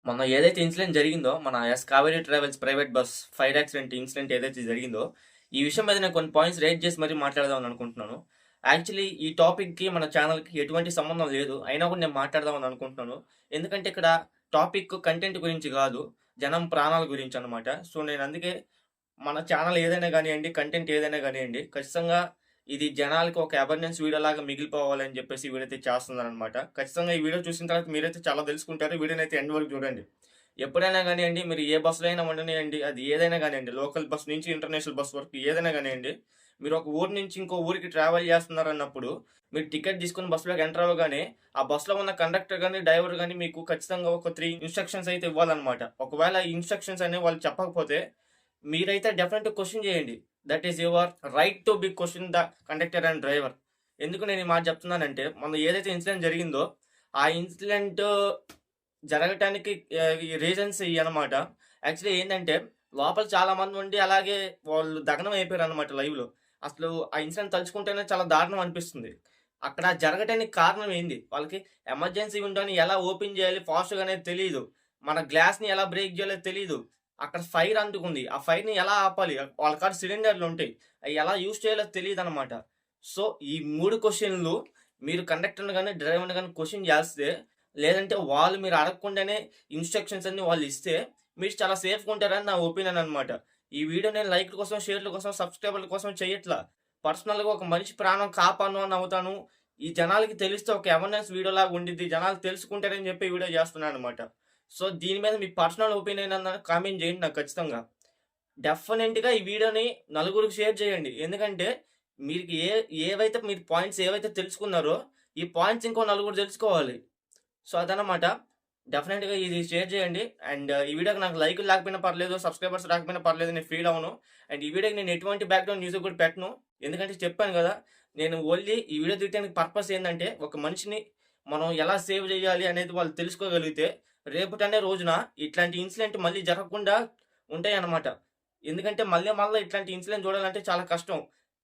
మొన్న ఏదైతే ఇన్సిడెంట్ జరిగిందో, మన Kaveri travels private bus fire accident incident ఏదైతే జరిగిందో, ఈ విషయం మీద నేను కొన్ని పాయింట్స్ రేట్ చేసి మరీ మాట్లాడదామని అనుకుంటున్నాను. యాక్చువల్లీ ఈ టాపిక్‌కి మన ఛానల్‌కి ఎటువంటి సంబంధం లేదు. అయినా కూడా నేను మాట్లాడదామని అనుకుంటున్నాను. ఎందుకంటే ఇక్కడ టాపిక్ కంటెంట్ గురించి కాదు. జనం ప్రాణాల గురించనమాట. సో, నేను అందుకే మన ఛానల్ ఏదైనా గానియండి, కంటెంట్ ఏదైనా గానియండి, ఖచ్చితంగా ఇది జనాలకి ఒక అవేర్‌నెస్ వీడియోలాగా మిగిలిపోవాలని చెప్పేసి ఈ వీడియో అయితే చేస్తున్నాననమాట. ఖచ్చితంగా ఈ వీడియో చూసిన తర్వాత మీరైతే చాలా తెలుసుకుంటారు. వీడియోనైతే ఎండ్ వరకు చూడండి. ఎప్పుడైనా గానియండి, మీరు ఏ బస్సులో అయినా ఉండనియండి, అది ఏదైనా గానియండి, లోకల్ బస్ నుంచి ఇంటర్నేషనల్ బస్ వరకు ఏదైనా గానియండి, మీరు ఒక ఊరు నుంచి ఇంకో ఊరికి ట్రావెల్ చేస్తున్నారన్నప్పుడు, మీరు టికెట్ తీసుకొని బస్సులోకి ఎంటర్ అవ్వగానే, ఆ బస్సులో ఉన్న కండక్టర్ గాని, డ్రైవర్ గాని మీకు ఖచ్చితంగా ఒక 3 ఇన్‌స్ట్రక్షన్స్ అయితే ఇవ్వాలన్నమాట. ఒకవేళ ఈ ఇన్‌స్ట్రక్షన్స్ అనేవి వాళ్ళు చెప్పకపోతే, మీరైతే డెఫినెట్‌గా క్వెషన్ చేయండి. That is your right to be question the conductor and driver. ఎందుకు నేను ఈ మాట చెప్తున్నానంటే, మొన్న ఏదైతే ఇన్సిడెంట్ జరిగిందో, ఆ ఇన్సిడెంట్ జరగటానికి ఈ రీజన్స్ ఇయన్నమాట. యాక్చువల్లీ ఏందంటే, లోపల చాలా మంది ఉండి అలాగే వాళ్ళు దగ్నం అయిపోయారన్నమాట లైవ్‌లో. అసలు ఆ ఇన్సిడెంట్ తలుచుకుంటేనే చాలా దారుణం అనిపిస్తుంది. అక్కడ జరగటానికి కారణం ఏంది? వాళ్ళకి ఎమర్జెన్సీ విండోని ఎలా ఓపెన్ చేయాలి ఫాస్ట్‌గా అనేది తెలీదు. మన గ్లాస్‌ని ఎలా బ్రేక్ చేయాలో తెలీదు. అక్కడ ఫైర్ అంటుకుంది. ఆ ఫైర్‌ని ఎలా ఆపాలి? వాళ్ళ కాడ సిలిండర్‌లుంటాయి. అయి ఎలా యూజ్ చేయాలో తెలీదనమాట. సో, ఈ 3 క్వెషన్‌లు మీరు కండక్టర్‌ని గాని, డ్రైవర్‌ని గాని క్వెషన్ చేస్తే, లేదంటే వాళ్ళు మీరు అడగకుండానే ఇన్‌స్ట్రక్షన్స్ అన్నీ వాళ్ళిస్తే, మీరు చాలా సేఫ్‌గా ఉంటారని నా ఒపీనియన్ అనమాట. ఈ వీడియో నేను లైక్‌ల కోసం, షేర్‌ల కోసం, సబ్‌స్క్రైబర్‌ల కోసం చేయట్లా. పర్సనల్‌గా ఒక మనిషి ప్రాణం కాపాడను అని అవుతాను. ఈ జనాలకి తెలిస్తే ఒక అవేర్‌నెస్ వీడియోలాగా ఉండిద్ది. జనాలు తెలుసుకుంటారని చెప్పి ఈ వీడియో చేస్తున్నాననమాట. సో, దీని మీద మీ పర్సనల్ ఒపీనియన్ అన్న కామెంట్ చేయండి నాకు ఖచ్చితంగా. డెఫినెట్‌గా ఈ వీడియోని నలుగురికి షేర్ చేయండి. ఎందుకంటే మీకు ఏవైతే మీరు పాయింట్స్ ఏవైతే తెలుసుకున్నారో, ఈ పాయింట్స్ ఇంకో నలుగురు తెలుసుకోవాలి. సో, అదనమాట. డెఫినెట్‌గా ఇది షేర్ చేయండి. అండ్ ఈ వీడియోకి నాకు లైకులు లేకపోయినా పర్లేదు, సబ్‌స్క్రైబర్స్ రాకపోయినా పర్లేదు. నేను ఫీల్ అవ్వను. అండ్ ఈ వీడియోకి నేను ఎటువంటి బ్యాక్‌గ్రౌండ్ మ్యూజిక్ కూడా పెట్టను. ఎందుకంటే చెప్పాను గదా! నేను ఓన్లీ ఈ వీడియో తీయడానికి పర్పస్ ఏందంటే, ఒక మనిషిని మనం ఎలా సేవ్ చేయాలి అనేది వాళ్ళు తెలుసుకోగలిగితే, రేపటనే రోజున ఇట్లాంటి ఇన్సిడెంట్ మళ్ళీ జరగకుండా ఉంటాయన్నమాట. ఎందుకంటే మళ్ళీ మళ్ళా ఇట్లాంటి ఇన్సిడెంట్ చూడాలంటే చాలా కష్టం.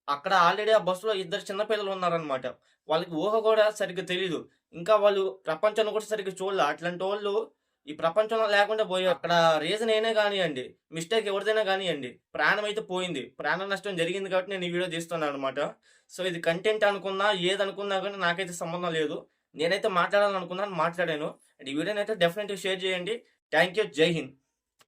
అక్కడ ఆల్రెడీ ఆ బస్సులో ఇద్దరు చిన్న పిల్లలు ఉన్నారన్నమాట. వాళ్ళకి ఊహ కూడా సరిగ్గా తెలీదు. ఇంకా వాళ్ళు ప్రపంచాన్ని కూడా సరిగ్గా చూడలే. అట్లాంటోళ్ళు ఈ ప్రపంచంలో లేకుండా పోయారు. అక్కడ రీజన్ ఏనే గానియండి, మిస్టేక్ ఎవరిదైనా గానియండి, ప్రాణం అయితే పోయింది. ప్రాణ నష్టం జరిగింది కాబట్టి నేను ఈ వీడియో తీస్తున్నాననమాట. సో, ఇది కంటెంట్ అనుకున్నా, ఏదనుకున్నా గాని నాకైతే సంబంధం లేదు. నేనైతే మాట్లాడాలనుకున్నాను, మాట్లాడాను. అండ్ ఈ వీడియోనైతే డెఫినెట్‌గా షేర్ చేయండి. Thank you. జై హింద్.